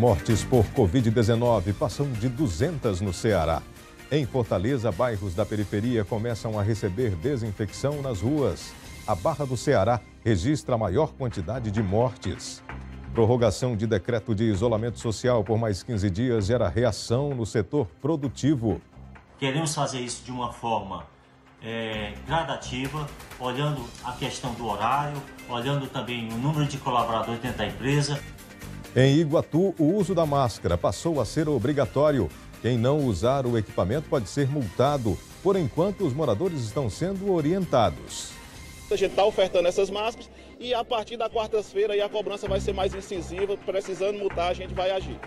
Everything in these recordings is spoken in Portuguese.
Mortes por Covid-19 passam de 200 no Ceará. Em Fortaleza, bairros da periferia começam a receber desinfecção nas ruas. A Barra do Ceará registra a maior quantidade de mortes. Prorrogação de decreto de isolamento social por mais 15 dias gera reação no setor produtivo. Queremos fazer isso de uma forma gradativa, olhando a questão do horário, olhando também o número de colaboradores dentro da empresa. Em Iguatu, o uso da máscara passou a ser obrigatório. Quem não usar o equipamento pode ser multado. Por enquanto, os moradores estão sendo orientados. A gente está ofertando essas máscaras e a partir da quarta-feira a cobrança vai ser mais incisiva. Precisando multar, a gente vai agir.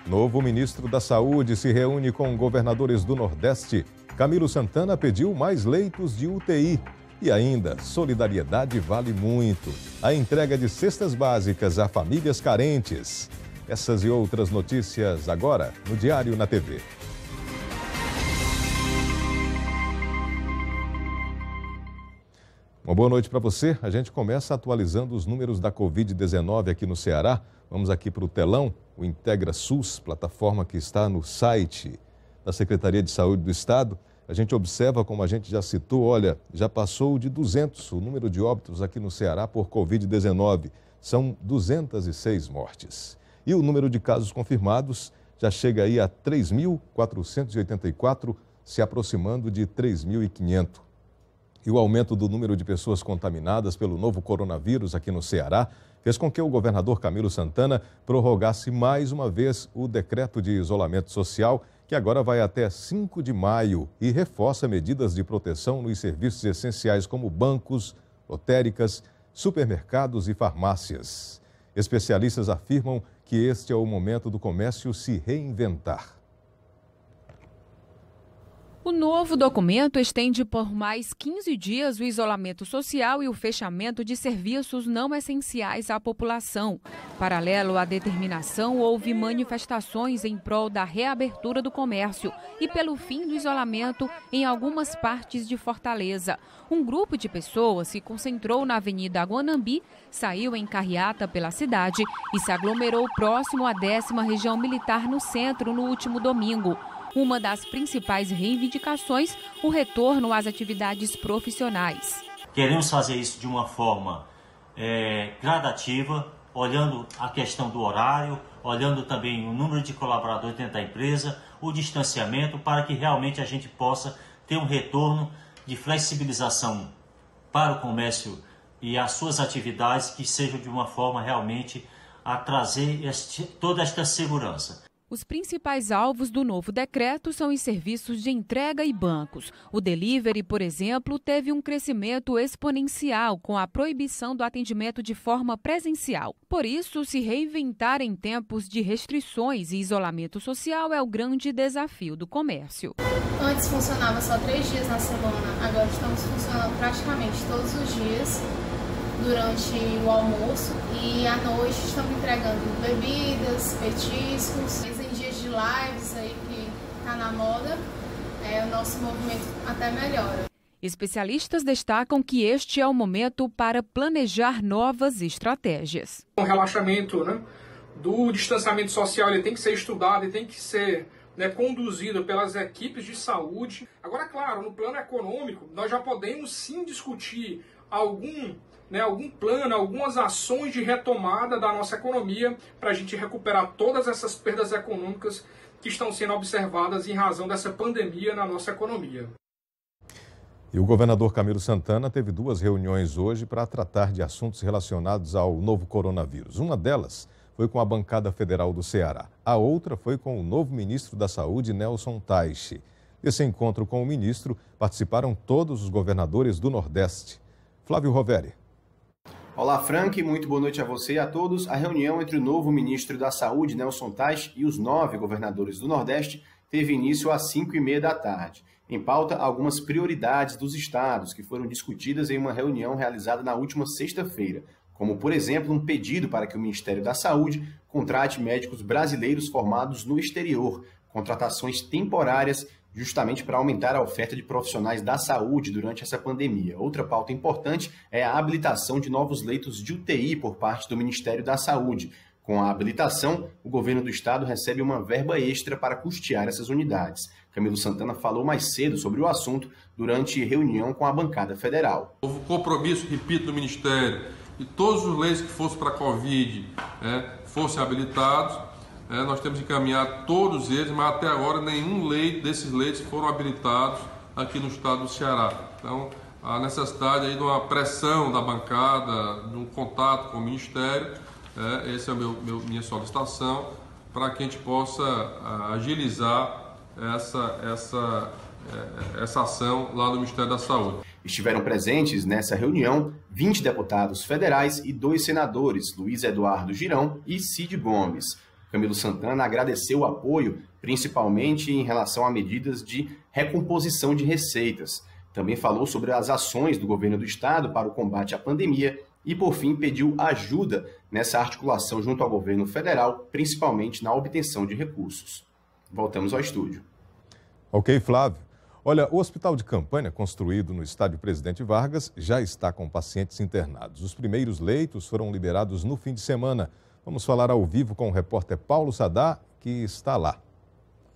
Novo ministro da Saúde se reúne com governadores do Nordeste. Camilo Santana pediu mais leitos de UTI. E ainda, solidariedade vale muito. A entrega de cestas básicas a famílias carentes. Essas e outras notícias agora no Diário na TV. Uma boa noite para você. A gente começa atualizando os números da Covid-19 aqui no Ceará. Vamos aqui para o telão, o Integra SUS, plataforma que está no site da Secretaria de Saúde do Estado. A gente observa, como a gente já citou, olha, já passou de 200 o número de óbitos aqui no Ceará por Covid-19. São 206 mortes. E o número de casos confirmados já chega aí a 3.484, se aproximando de 3.500. E o aumento do número de pessoas contaminadas pelo novo coronavírus aqui no Ceará fez com que o governador Camilo Santana prorrogasse mais uma vez o decreto de isolamento social, que agora vai até 5 de maio e reforça medidas de proteção nos serviços essenciais como bancos, lotéricas, supermercados e farmácias. Especialistas afirmam que este é o momento do comércio se reinventar. O novo documento estende por mais 15 dias o isolamento social e o fechamento de serviços não essenciais à população. Paralelo à determinação, houve manifestações em prol da reabertura do comércio e pelo fim do isolamento em algumas partes de Fortaleza. Um grupo de pessoas se concentrou na Avenida Guanambi, saiu em carreata pela cidade e se aglomerou próximo à 10ª Região Militar no centro no último domingo. Uma das principais reivindicações, o retorno às atividades profissionais. Queremos fazer isso de uma forma gradativa, olhando a questão do horário, olhando também o número de colaboradores dentro da empresa, o distanciamento, para que realmente a gente possa ter um retorno de flexibilização para o comércio e as suas atividades que sejam de uma forma realmente a trazer toda esta segurança. Os principais alvos do novo decreto são os serviços de entrega e bancos. O delivery, por exemplo, teve um crescimento exponencial com a proibição do atendimento de forma presencial. Por isso, se reinventar em tempos de restrições e isolamento social é o grande desafio do comércio. Antes funcionava só 3 dias na semana, agora estamos funcionando praticamente todos os dias durante o almoço e à noite estamos entregando bebidas, petiscos. Em dias de lives aí que está na moda, o nosso movimento até melhora. Especialistas destacam que este é o momento para planejar novas estratégias. O relaxamento, do distanciamento social, ele tem que ser estudado e tem que ser conduzido pelas equipes de saúde. Agora, claro, no plano econômico, nós já podemos sim discutir algum plano, algumas ações de retomada da nossa economia para a gente recuperar todas essas perdas econômicas que estão sendo observadas em razão dessa pandemia na nossa economia. E o governador Camilo Santana teve 2 reuniões hoje para tratar de assuntos relacionados ao novo coronavírus. Uma delas foi com a bancada federal do Ceará. A outra foi com o novo ministro da Saúde, Nelson Taixe. Desse encontro com o ministro participaram todos os governadores do Nordeste. Flávio Roveri. Olá, Frank, muito boa noite a você e a todos. A reunião entre o novo ministro da Saúde, Nelson Taixe, e os 9 governadores do Nordeste teve início às 5h30 da tarde. Em pauta, algumas prioridades dos estados que foram discutidas em uma reunião realizada na última sexta-feira, como, por exemplo, um pedido para que o Ministério da Saúde contrate médicos brasileiros formados no exterior, contratações temporárias justamente para aumentar a oferta de profissionais da saúde durante essa pandemia. Outra pauta importante é a habilitação de novos leitos de UTI por parte do Ministério da Saúde, Com a habilitação, o governo do estado recebe uma verba extra para custear essas unidades. Camilo Santana falou mais cedo sobre o assunto durante reunião com a bancada federal. Houve compromisso, repito, do Ministério, e todos os leitos que fossem para a Covid fossem habilitados. Nós temos que encaminhar todos eles, mas até agora nenhum desses leitos foram habilitados aqui no estado do Ceará. Então, a necessidade aí de uma pressão da bancada, de um contato com o Ministério, essa é minha solicitação, para que a gente possa agilizar essa ação lá no Ministério da Saúde. Estiveram presentes nessa reunião 20 deputados federais e 2 senadores, Luiz Eduardo Girão e Cid Gomes. Camilo Santana agradeceu o apoio, principalmente em relação a medidas de recomposição de receitas. Também falou sobre as ações do governo do estado para o combate à pandemia e, por fim, pediu ajuda nessa articulação junto ao governo federal, principalmente na obtenção de recursos. Voltamos ao estúdio. Ok, Flávio. Olha, o hospital de campanha, construído no estádio Presidente Vargas, já está com pacientes internados. Os primeiros leitos foram liberados no fim de semana. Vamos falar ao vivo com o repórter Paulo Sadá, que está lá.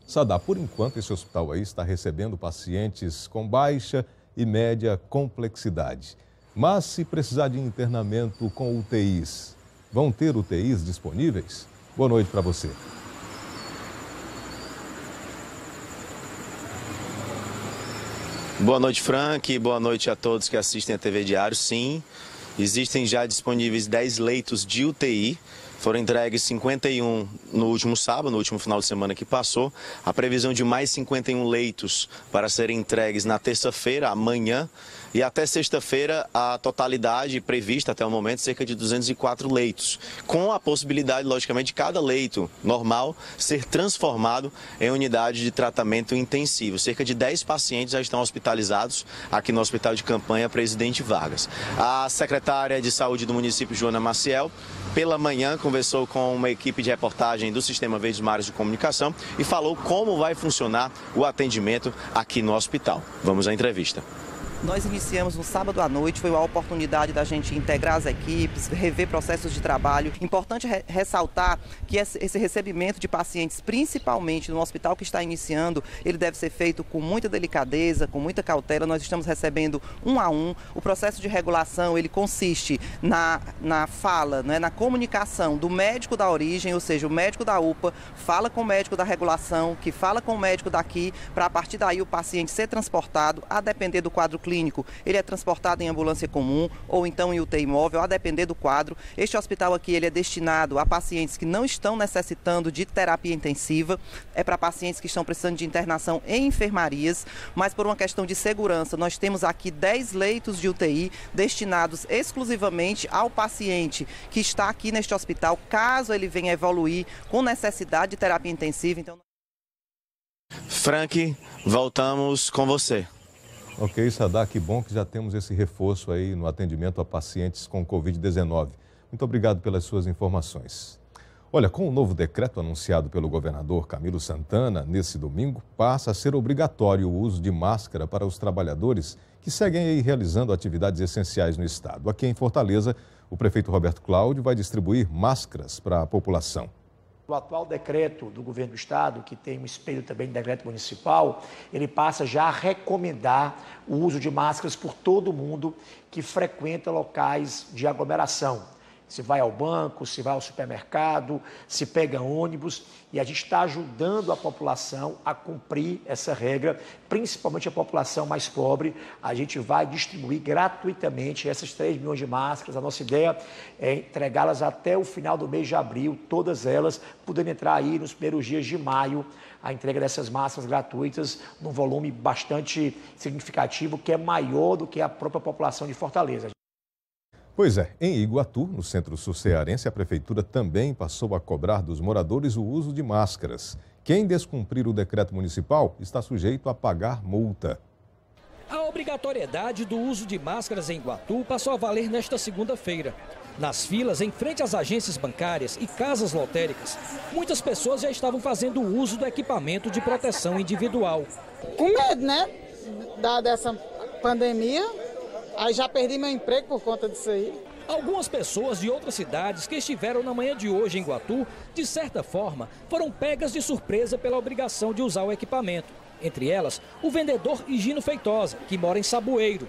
Sadá, por enquanto, esse hospital aí está recebendo pacientes com baixa e média complexidade. Mas se precisar de internamento com UTIs, vão ter UTIs disponíveis? Boa noite para você. Boa noite, Frank. Boa noite a todos que assistem a TV Diário. Sim, existem já disponíveis 10 leitos de UTI. Foram entregues 51 no último sábado, no último final de semana que passou. A previsão de mais 51 leitos para serem entregues na terça-feira, amanhã. E até sexta-feira, a totalidade prevista até o momento, cerca de 204 leitos. Com a possibilidade, logicamente, de cada leito normal ser transformado em unidade de tratamento intensivo. Cerca de 10 pacientes já estão hospitalizados aqui no Hospital de Campanha Presidente Vargas. A secretária de Saúde do município, Joana Maciel, pela manhã conversou com uma equipe de reportagem do Sistema Verdes Mares de Comunicação e falou como vai funcionar o atendimento aqui no hospital. Vamos à entrevista. Nós iniciamos no sábado à noite, foi uma oportunidade da gente integrar as equipes, rever processos de trabalho. Importante ressaltar que esse recebimento de pacientes, principalmente no hospital que está iniciando, ele deve ser feito com muita delicadeza, com muita cautela. Nós estamos recebendo um a um. O processo de regulação, ele consiste na fala, né, na comunicação do médico da origem, ou seja, o médico da UPA fala com o médico da regulação, que fala com o médico daqui, para a partir daí o paciente ser transportado, a depender do quadro clínico, ele é transportado em ambulância comum ou então em UTI móvel, a depender do quadro. Este hospital aqui, ele é destinado a pacientes que não estão necessitando de terapia intensiva, é para pacientes que estão precisando de internação em enfermarias, mas por uma questão de segurança, nós temos aqui 10 leitos de UTI destinados exclusivamente ao paciente que está aqui neste hospital, caso ele venha evoluir com necessidade de terapia intensiva. Então... Frank, voltamos com você. Ok, Sadá, que bom que já temos esse reforço aí no atendimento a pacientes com Covid-19. Muito obrigado pelas suas informações. Olha, com o novo decreto anunciado pelo governador Camilo Santana nesse domingo, passa a ser obrigatório o uso de máscara para os trabalhadores que seguem aí realizando atividades essenciais no estado. Aqui em Fortaleza, o prefeito Roberto Cláudio vai distribuir máscaras para a população. O atual decreto do governo do estado, que tem um espelho também de decreto municipal, ele passa já a recomendar o uso de máscaras por todo mundo que frequenta locais de aglomeração. Se vai ao banco, se vai ao supermercado, se pega ônibus, e a gente está ajudando a população a cumprir essa regra, principalmente a população mais pobre. A gente vai distribuir gratuitamente essas 3 milhões de máscaras. A nossa ideia é entregá-las até o final do mês de abril, todas elas, podendo entrar aí nos primeiros dias de maio, a entrega dessas máscaras gratuitas num volume bastante significativo, que é maior do que a própria população de Fortaleza. Pois é, em Iguatu, no centro-sul cearense, a prefeitura também passou a cobrar dos moradores o uso de máscaras. Quem descumprir o decreto municipal está sujeito a pagar multa. A obrigatoriedade do uso de máscaras em Iguatu passou a valer nesta segunda-feira. Nas filas, em frente às agências bancárias e casas lotéricas, muitas pessoas já estavam fazendo uso do equipamento de proteção individual. Com medo, né? Dessa pandemia. Aí já perdi meu emprego por conta disso aí. Algumas pessoas de outras cidades que estiveram na manhã de hoje em Iguatu, de certa forma, foram pegas de surpresa pela obrigação de usar o equipamento. Entre elas, o vendedor Higino Feitosa, que mora em Saboeiro.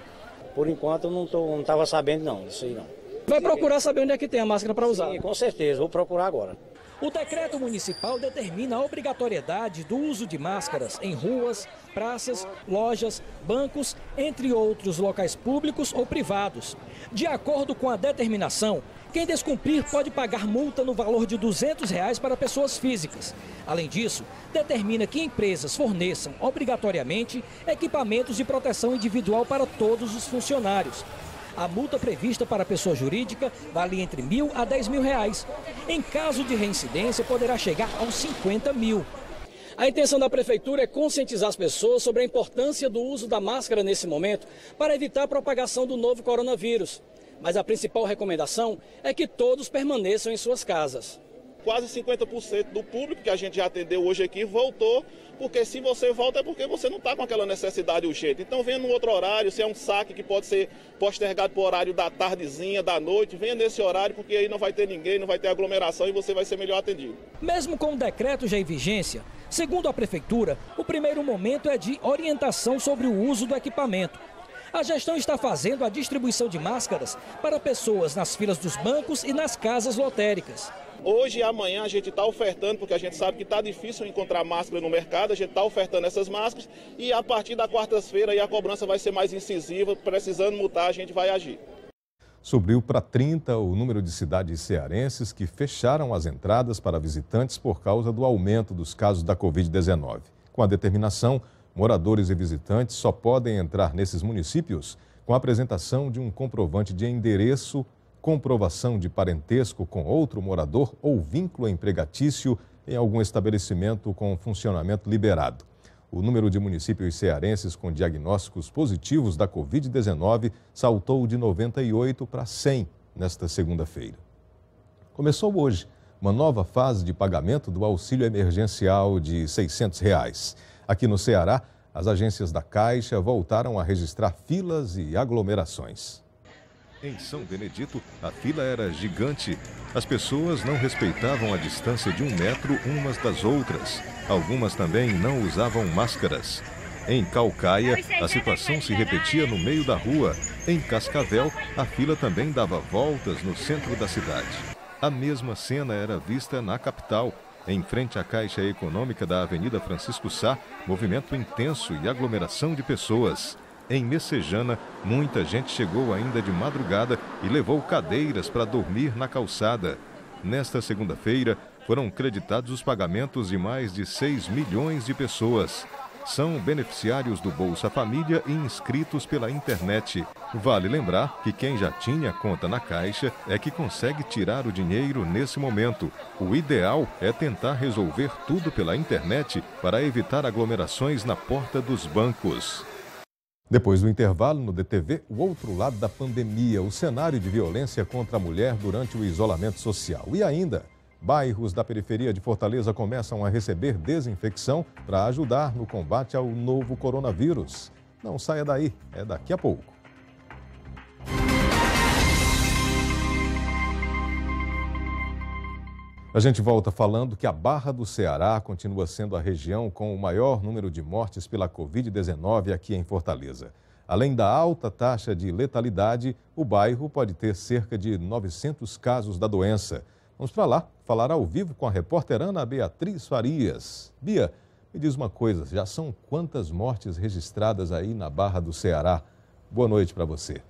Por enquanto eu não estava sabendo não, isso aí não. Vai procurar saber onde é que tem a máscara para usar? Sim, com certeza, vou procurar agora. O decreto municipal determina a obrigatoriedade do uso de máscaras em ruas, praças, lojas, bancos, entre outros locais públicos ou privados. De acordo com a determinação, quem descumprir pode pagar multa no valor de R$ 200 para pessoas físicas. Além disso, determina que empresas forneçam obrigatoriamente equipamentos de proteção individual para todos os funcionários. A multa prevista para a pessoa jurídica vale entre R$ 1.000 a R$ 10.000. Em caso de reincidência, poderá chegar aos 50 mil. A intenção da Prefeitura é conscientizar as pessoas sobre a importância do uso da máscara nesse momento para evitar a propagação do novo coronavírus. Mas a principal recomendação é que todos permaneçam em suas casas. Quase 50% do público que a gente já atendeu hoje aqui voltou, porque se você volta é porque você não está com aquela necessidade urgente. Então venha num outro horário, se é um saque que pode ser postergado para o horário da tardezinha, da noite, venha nesse horário, porque aí não vai ter ninguém, não vai ter aglomeração e você vai ser melhor atendido. Mesmo com o decreto já em vigência, segundo a Prefeitura, o primeiro momento é de orientação sobre o uso do equipamento. A gestão está fazendo a distribuição de máscaras para pessoas nas filas dos bancos e nas casas lotéricas. Hoje e amanhã a gente está ofertando, porque a gente sabe que está difícil encontrar máscara no mercado, a gente está ofertando essas máscaras e a partir da quarta-feira a cobrança vai ser mais incisiva, precisando multar a gente vai agir. Subiu para 30 o número de cidades cearenses que fecharam as entradas para visitantes por causa do aumento dos casos da Covid-19. Com a determinação, moradores e visitantes só podem entrar nesses municípios com a apresentação de um comprovante de endereço, comprovação de parentesco com outro morador ou vínculo empregatício em algum estabelecimento com funcionamento liberado. O número de municípios cearenses com diagnósticos positivos da Covid-19 saltou de 98 para 100 nesta segunda-feira. Começou hoje uma nova fase de pagamento do auxílio emergencial de R$ 600. Aqui no Ceará, as agências da Caixa voltaram a registrar filas e aglomerações. Em São Benedito, a fila era gigante. As pessoas não respeitavam a distância de 1 metro umas das outras. Algumas também não usavam máscaras. Em Caucaia, a situação se repetia no meio da rua. Em Cascavel, a fila também dava voltas no centro da cidade. A mesma cena era vista na capital. Em frente à Caixa Econômica da Avenida Francisco Sá, movimento intenso e aglomeração de pessoas. Em Messejana, muita gente chegou ainda de madrugada e levou cadeiras para dormir na calçada. Nesta segunda-feira, foram creditados os pagamentos de mais de 6 milhões de pessoas. São beneficiários do Bolsa Família e inscritos pela internet. Vale lembrar que quem já tinha conta na Caixa é que consegue tirar o dinheiro nesse momento. O ideal é tentar resolver tudo pela internet para evitar aglomerações na porta dos bancos. Depois do intervalo, no DTV, o outro lado da pandemia, o cenário de violência contra a mulher durante o isolamento social. E ainda, bairros da periferia de Fortaleza começam a receber desinfecção para ajudar no combate ao novo coronavírus. Não saia daí, é daqui a pouco. A gente volta falando que a Barra do Ceará continua sendo a região com o maior número de mortes pela Covid-19 aqui em Fortaleza. Além da alta taxa de letalidade, o bairro pode ter cerca de 900 casos da doença. Vamos para lá, falar ao vivo com a repórter Ana Beatriz Farias. Bia, me diz uma coisa, já são quantas mortes registradas aí na Barra do Ceará? Boa noite para você.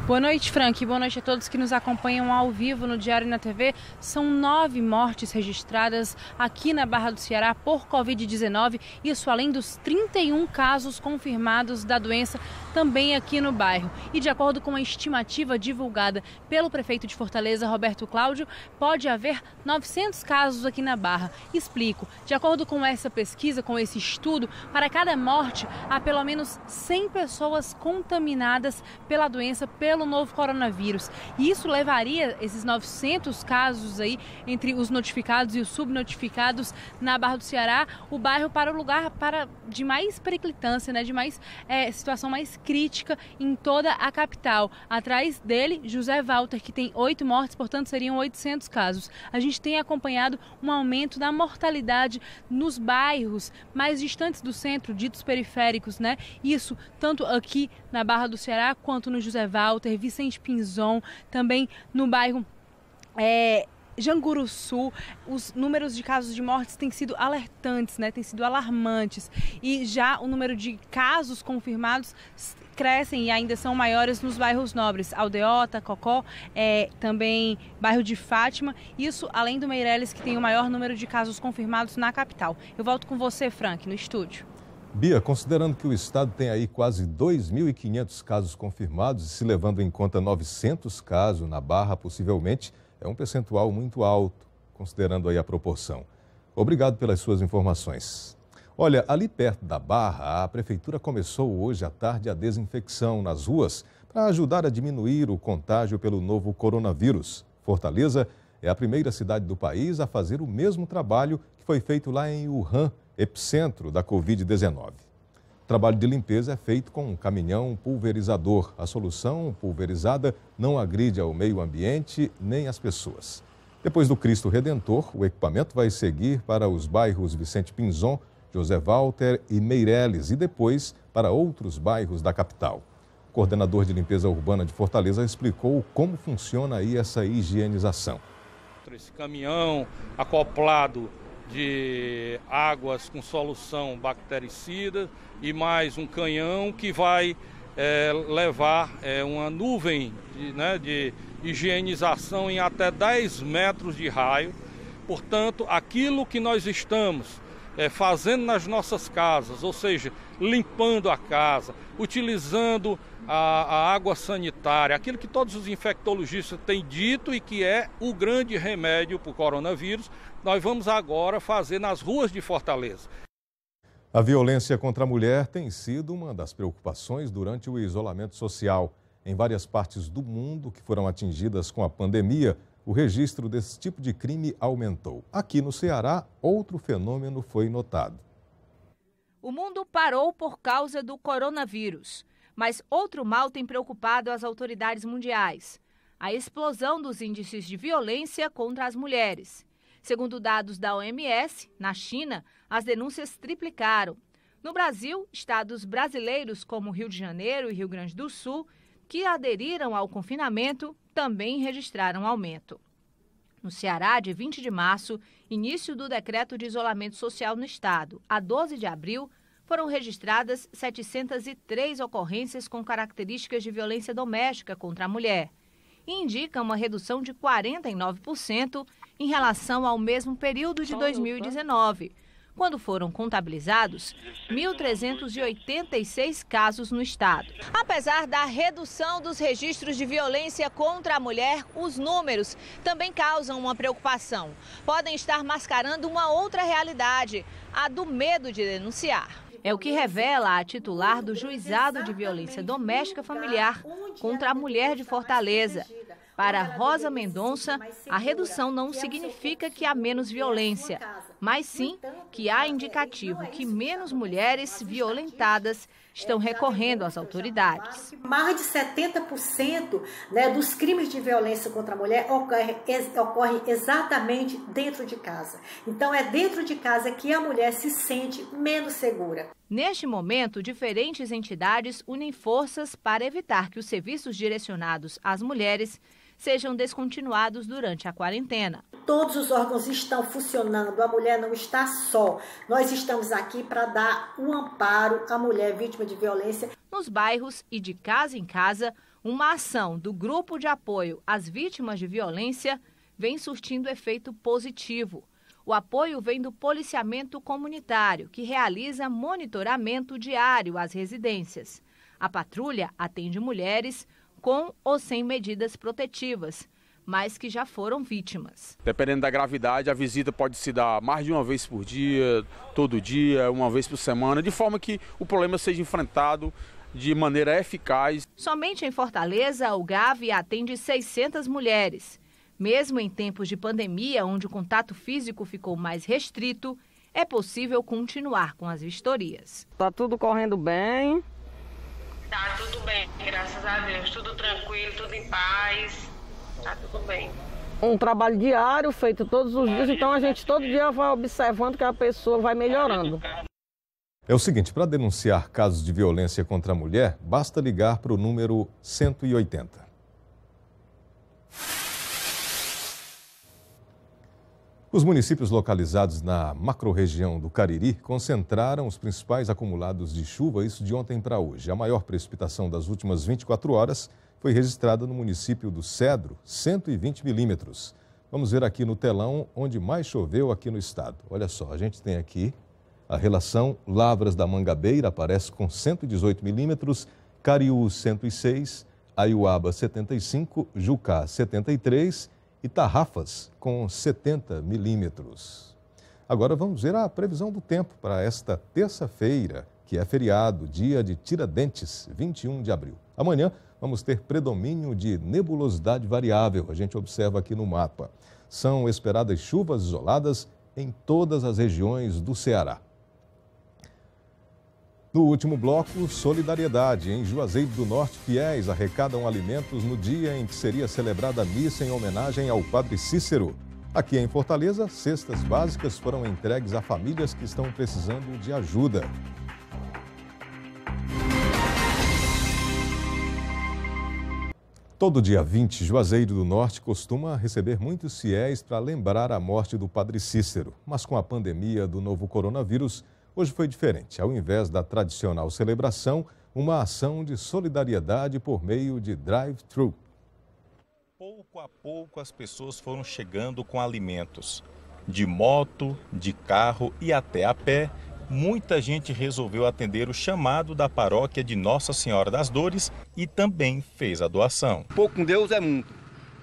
Boa noite, Frank. Boa noite a todos que nos acompanham ao vivo no Diário e na TV. São 9 mortes registradas aqui na Barra do Ceará por Covid-19, isso além dos 31 casos confirmados da doença também aqui no bairro. E de acordo com a estimativa divulgada pelo prefeito de Fortaleza, Roberto Cláudio, pode haver 900 casos aqui na Barra. Explico. De acordo com essa pesquisa, com esse estudo, para cada morte há pelo menos 100 pessoas contaminadas pela doença pelo pelo novo coronavírus. E isso levaria esses 900 casos aí, entre os notificados e os subnotificados na Barra do Ceará, o bairro para o lugar de mais periclitância, né, de mais situação mais crítica em toda a capital. Atrás dele, José Walter, que tem 8 mortes, portanto seriam 800 casos. A gente tem acompanhado um aumento da mortalidade nos bairros mais distantes do centro, ditos periféricos, né? Isso tanto aqui na Barra do Ceará quanto no José Walter, Vicente Pinzon, também no bairro Janguruçu. Os números de casos de mortes têm sido alertantes, né? Têm sido alarmantes. E já o número de casos confirmados crescem e ainda são maiores nos bairros nobres, Aldeota, Cocó, também bairro de Fátima, isso além do Meireles, que tem o maior número de casos confirmados na capital. Eu volto com você, Frank, no estúdio. Bia, considerando que o estado tem aí quase 2.500 casos confirmados e se levando em conta 900 casos na Barra, possivelmente, é um percentual muito alto, considerando aí a proporção. Obrigado pelas suas informações. Olha, ali perto da Barra, a Prefeitura começou hoje à tarde a desinfecção nas ruas para ajudar a diminuir o contágio pelo novo coronavírus. Fortaleza é a primeira cidade do país a fazer o mesmo trabalho que foi feito lá em Wuhan, epicentro da Covid-19. O trabalho de limpeza é feito com um caminhão pulverizador. A solução pulverizada não agride ao meio ambiente nem as pessoas. Depois do Cristo Redentor, o equipamento vai seguir para os bairros Vicente Pinzon, José Walter e Meireles e depois para outros bairros da capital. O coordenador de limpeza urbana de Fortaleza explicou como funciona aí essa higienização. Esse caminhão acoplado de águas com solução bactericida e mais um canhão que vai levar uma nuvem de higienização em até 10 metros de raio. Portanto, aquilo que nós estamos fazendo nas nossas casas, ou seja, limpando a casa, utilizando a água sanitária, aquilo que todos os infectologistas têm dito e que é o grande remédio para o coronavírus, nós vamos agora fazer nas ruas de Fortaleza. A violência contra a mulher tem sido uma das preocupações durante o isolamento social. Em várias partes do mundo que foram atingidas com a pandemia, o registro desse tipo de crime aumentou. Aqui no Ceará, outro fenômeno foi notado. O mundo parou por causa do coronavírus, mas outro mal tem preocupado as autoridades mundiais: a explosão dos índices de violência contra as mulheres. Segundo dados da OMS, na China, as denúncias triplicaram. No Brasil, estados brasileiros como Rio de Janeiro e Rio Grande do Sul, que aderiram ao confinamento, também registraram aumento. No Ceará, de 20 de março, início do decreto de isolamento social no estado, a 12 de abril, foram registradas 703 ocorrências com características de violência doméstica contra a mulher, e indica uma redução de 49% em relação ao mesmo período de 2019, quando foram contabilizados 1.386 casos no estado. Apesar da redução dos registros de violência contra a mulher, os números também causam uma preocupação. Podem estar mascarando uma outra realidade, a do medo de denunciar. É o que revela a titular do Juizado de Violência Doméstica Familiar contra a mulher de Fortaleza. Para Rosa Mendonça, a redução não significa que há menos violência, mas sim que há indicativo que menos mulheres violentadas estão recorrendo às autoridades. Mais de 70% dos crimes de violência contra a mulher ocorrem exatamente dentro de casa. Então é dentro de casa que a mulher se sente menos segura. Neste momento, diferentes entidades unem forças para evitar que os serviços direcionados às mulheres sejam descontinuados durante a quarentena. Todos os órgãos estão funcionando, a mulher não está só. Nós estamos aqui para dar um amparo à mulher vítima de violência. Nos bairros e de casa em casa, uma ação do Grupo de Apoio às Vítimas de Violência vem surtindo efeito positivo. O apoio vem do policiamento comunitário, que realiza monitoramento diário às residências. A patrulha atende mulheres com ou sem medidas protetivas, mas que já foram vítimas. Dependendo da gravidade, a visita pode se dar mais de uma vez por dia, todo dia, uma vez por semana, de forma que o problema seja enfrentado de maneira eficaz. Somente em Fortaleza, o GAV atende 600 mulheres. Mesmo em tempos de pandemia, onde o contato físico ficou mais restrito, é possível continuar com as vistorias. Tá tudo correndo bem? Tá tudo bem, graças a Deus. Tudo tranquilo, tudo em paz. Tá tudo bem. Um trabalho diário feito todos os dias, então a gente todo dia vai observando que a pessoa vai melhorando. É o seguinte, para denunciar casos de violência contra a mulher, basta ligar para o número 180. Os municípios localizados na macro-região do Cariri concentraram os principais acumulados de chuva, isso de ontem para hoje. A maior precipitação das últimas 24 horas foi registrada no município do Cedro, 120 milímetros. Vamos ver aqui no telão onde mais choveu aqui no estado. Olha só, a gente tem aqui a relação Lavras da Mangabeira, aparece com 118 milímetros, Cariú 106, Aiuaba 75, Jucá 73 e Tarrafas com 70 milímetros. Agora vamos ver a previsão do tempo para esta terça-feira, que é feriado, dia de Tiradentes, 21 de abril. Amanhã vamos ter predomínio de nebulosidade variável, a gente observa aqui no mapa. São esperadas chuvas isoladas em todas as regiões do Ceará. No último bloco, solidariedade. Em Juazeiro do Norte, fiéis arrecadam alimentos no dia em que seria celebrada a missa em homenagem ao Padre Cícero. Aqui em Fortaleza, cestas básicas foram entregues a famílias que estão precisando de ajuda. Todo dia 20, Juazeiro do Norte costuma receber muitos fiéis para lembrar a morte do Padre Cícero. Mas com a pandemia do novo coronavírus, hoje foi diferente. Ao invés da tradicional celebração, uma ação de solidariedade por meio de drive-thru. Pouco a pouco as pessoas foram chegando com alimentos. De moto, de carro e até a pé, muita gente resolveu atender o chamado da paróquia de Nossa Senhora das Dores e também fez a doação. Pouco com Deus é muito,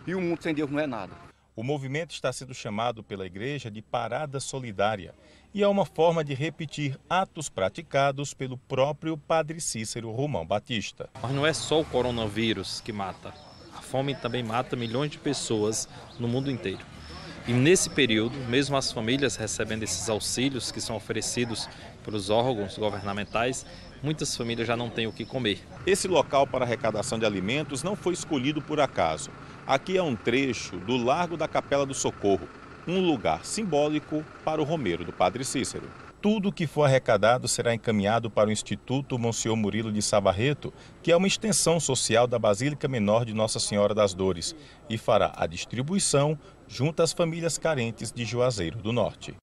e o mundo sem Deus não é nada. O movimento está sendo chamado pela igreja de Parada Solidária e é uma forma de repetir atos praticados pelo próprio Padre Cícero Romão Batista. Mas não é só o coronavírus que mata. A fome também mata milhões de pessoas no mundo inteiro. E nesse período, mesmo as famílias recebendo esses auxílios que são oferecidos pelos órgãos governamentais, muitas famílias já não têm o que comer. Esse local para arrecadação de alimentos não foi escolhido por acaso. Aqui é um trecho do Largo da Capela do Socorro, um lugar simbólico para o romeiro do Padre Cícero. Tudo que for arrecadado será encaminhado para o Instituto Monsenhor Murilo de Sabarreto, que é uma extensão social da Basílica Menor de Nossa Senhora das Dores, e fará a distribuição junto às famílias carentes de Juazeiro do Norte.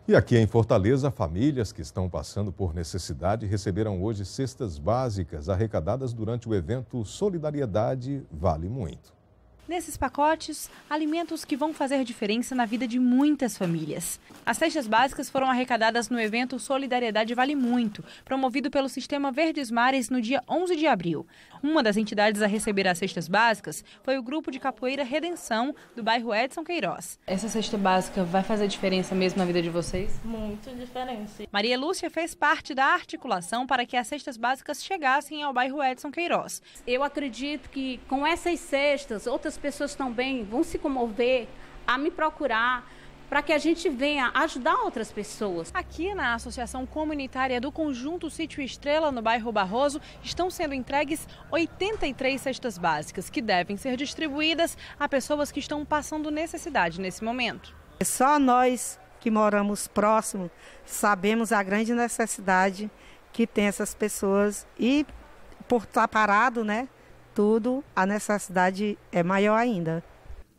E aqui em Fortaleza, famílias que estão passando por necessidade receberam hoje cestas básicas arrecadadas durante o evento Solidariedade Vale Muito. Nesses pacotes, alimentos que vão fazer diferença na vida de muitas famílias. As cestas básicas foram arrecadadas no evento Solidariedade Vale Muito, promovido pelo Sistema Verdes Mares no dia 11 de abril. Uma das entidades a receber as cestas básicas foi o Grupo de Capoeira Redenção, do bairro Edson Queiroz. Essa cesta básica vai fazer diferença mesmo na vida de vocês? Muito diferença. Maria Lúcia fez parte da articulação para que as cestas básicas chegassem ao bairro Edson Queiroz. Eu acredito que com essas cestas, outras pessoas também vão se comover a me procurar para que a gente venha ajudar outras pessoas. Aqui na Associação Comunitária do Conjunto Sítio Estrela, no bairro Barroso, estão sendo entregues 83 cestas básicas que devem ser distribuídas a pessoas que estão passando necessidade nesse momento. Só nós que moramos próximo sabemos a grande necessidade que tem essas pessoas e por estar parado, né? Tudo, a necessidade é maior ainda.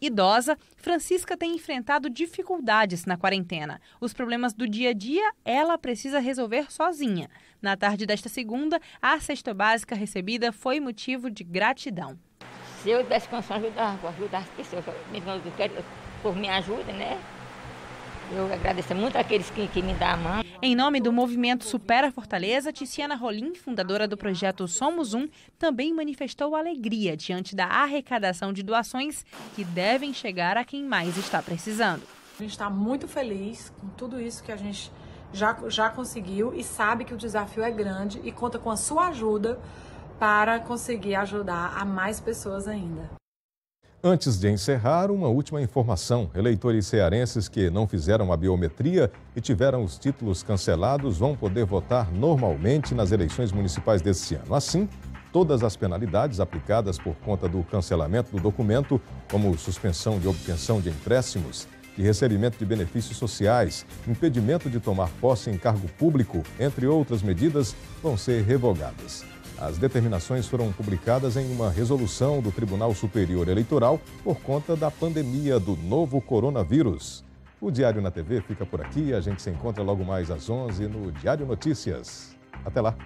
Idosa, Francisca tem enfrentado dificuldades na quarentena. Os problemas do dia a dia ela precisa resolver sozinha. Na tarde desta segunda, a cesta básica recebida foi motivo de gratidão. Se eu desse condição de ajudar as pessoas, por minha ajuda, né? Eu agradeço muito àqueles que me dão a mão. Em nome do movimento Supera Fortaleza, Tiziana Rolim, fundadora do projeto Somos Um, também manifestou alegria diante da arrecadação de doações que devem chegar a quem mais está precisando. A gente está muito feliz com tudo isso que a gente já conseguiu e sabe que o desafio é grande e conta com a sua ajuda para conseguir ajudar a mais pessoas ainda. Antes de encerrar, uma última informação. Eleitores cearenses que não fizeram a biometria e tiveram os títulos cancelados vão poder votar normalmente nas eleições municipais deste ano. Assim, todas as penalidades aplicadas por conta do cancelamento do documento, como suspensão de obtenção de empréstimos, de recebimento de benefícios sociais, impedimento de tomar posse em cargo público, entre outras medidas, vão ser revogadas. As determinações foram publicadas em uma resolução do Tribunal Superior Eleitoral por conta da pandemia do novo coronavírus. O Diário na TV fica por aqui. A gente se encontra logo mais às 11 no Diário Notícias. Até lá!